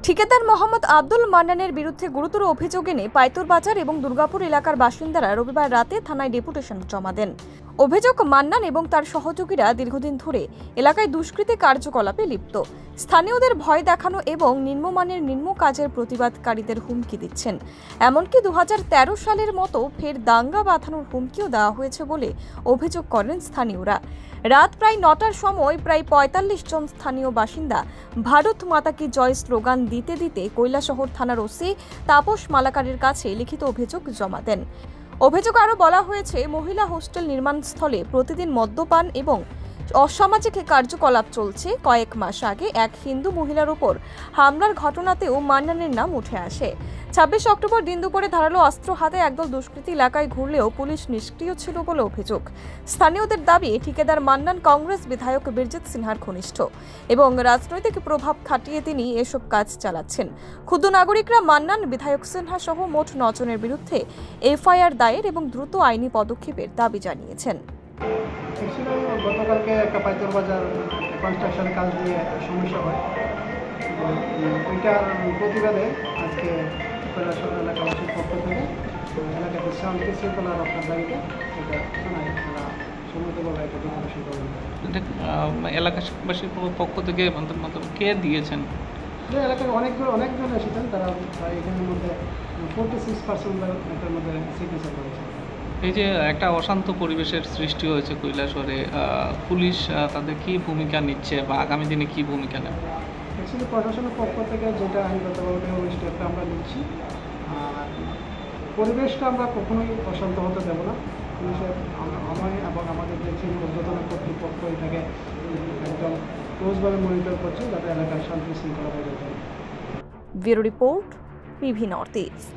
ঠিকাদার মোহাম্মদ আব্দুল মান্নানের বিরুদ্ধে গুরুতর অভিযোগ এনে পাইতুর বাজার এবং দুর্গাপুর এলাকার বাসিন্দারা রবিবার রাতে থানায় ডেপুটেশন জমা দেন। অভিযোগ, মান্নান এবং তার সহযোগীরা দীর্ঘদিন ধরে এলাকায় দুষ্কৃতী কার্যকলাপে লিপ্ত, স্থানীয়দের ভয় দেখানো এবং নিম্নমানের নিম্ন কাজের প্রতিবাদকারীদের হুমকি দিচ্ছেন। এমনকি 2013 সালের মতো ফের দাঙ্গা বাঁধানোর হুমকিও দেওয়া হয়েছে বলে অভিযোগ করেন স্থানীয়রা। রাত প্রায় 9টার সময় প্রায় 45 জন স্থানীয় বাসিন্দা ভারত মাতা কি জয় স্লোগান দিতে দিতে কৈলাসহর থানার ওসি তাপস মালাকারের কাছে লিখিত অভিযোগ জমা দেন। অভিযোগ আরও বলা হয়েছে, মহিলা হোস্টেল নির্মাণস্থলে প্রতিদিন মদ্যপান এবং অসামাজিক কার্যকলাপ চলছে। কয়েক মাস আগে এক হিন্দু মহিলার উপর হামলার ঘটনাতেও মান্নানের নাম উঠে আসে। 26 অক্টোবর দিন দুপুরে ধারালো অস্ত্র হাতে একদল দুষ্কৃতী এলাকায় ঘুরলেও পুলিশ নিষ্ক্রিয় ছিল বলে অভিযোগ। স্থানীয়দের দাবি, ঠিকাদার মান্নান কংগ্রেস বিধায়ক বীরজিৎ সিনহার ঘনিষ্ঠ এবং রাজনৈতিক প্রভাব খাটিয়ে তিনি এসব কাজ চালাচ্ছেন। ক্ষুদ্র নাগরিকরা মান্নান, বিধায়ক সিনহা সহ মোট 9 জনের বিরুদ্ধে এফআইআর দায়ের এবং দ্রুত আইনি পদক্ষেপের দাবি জানিয়েছেন। গতকালকে একটা পাইতুর বাজার কনস্ট্রাকশন কাজ নিয়ে সমস্যা হয়, ওইটার প্রতিবাদে আজকে কৈলাসহর এলাকাবাসীর পক্ষ থেকে এলাকাতে শান্তি শৃঙ্খলা রক্ষার দাবিতে এটা থানায় সম্মতভাবে একটা ডেপুটেশন করবেন। এলাকাবাসীর পক্ষ থেকে কে দিয়েছেন? যে এলাকার অনেকজন এসেছেন, তারা এখানের মধ্যে 46% এটার মধ্যে সিগনেচার করেছে। এই যে একটা অশান্ত পরিবেশের সৃষ্টি হয়েছে কৈলাসহরে, পুলিশ তাদের কি ভূমিকা নিচ্ছে বা আগামী দিনে কি ভূমিকা নেবে? অ্যাকচুয়ালি প্রশাসনের পক্ষ থেকে যেটা আইনগতভাবে ওই স্টেপটা আমরা নিচ্ছি, আর পরিবেশটা আমরা কখনোই অশান্ত হতে দেব না। পুলিশের আমি এবং আমাদের যে ছিল ঊর্ধ্বতন কর্তৃপক্ষ এটাকে একদম ক্লোজভাবে মনিটর করছে, যাতে এলাকার শান্তি শৃঙ্খলা বজায় থাকে। Bureau report, PV north east.